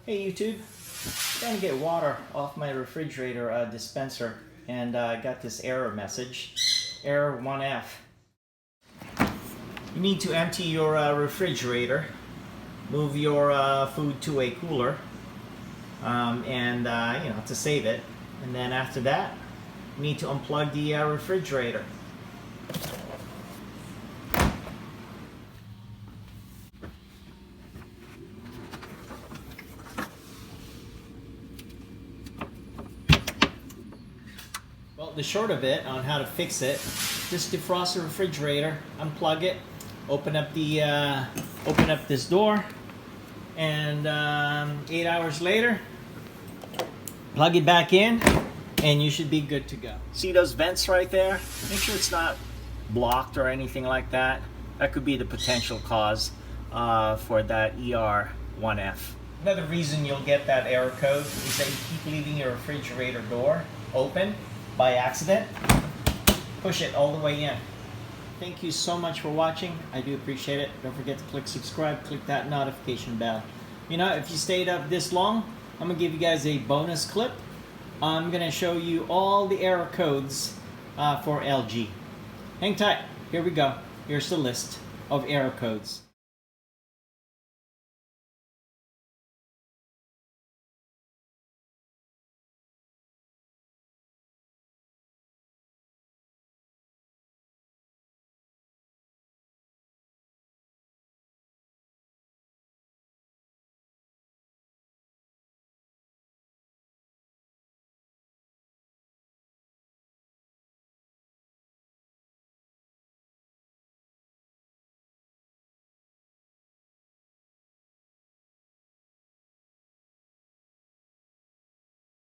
Hey YouTube, trying to get water off my refrigerator dispenser, and I got this error message, error 1F. You need to empty your refrigerator, move your food to a cooler, to save it, and then after that, you need to unplug the refrigerator. Well, the short of it on how to fix it, just defrost the refrigerator, unplug it, open up this door, and 8 hours later, plug it back in, and you should be good to go. See those vents right there? Make sure it's not blocked or anything like that. That could be the potential cause for that ER1F. Another reason you'll get that error code is that you keep leaving your refrigerator door open by accident. Push it all the way in. Thank you so much for watching. I do appreciate it. Don't forget to click subscribe, click that notification bell. You know, if you stayed up this long, I'm gonna give you guys a bonus clip. I'm gonna show you all the error codes for LG. Hang tight, here we go. Here's the list of error codes.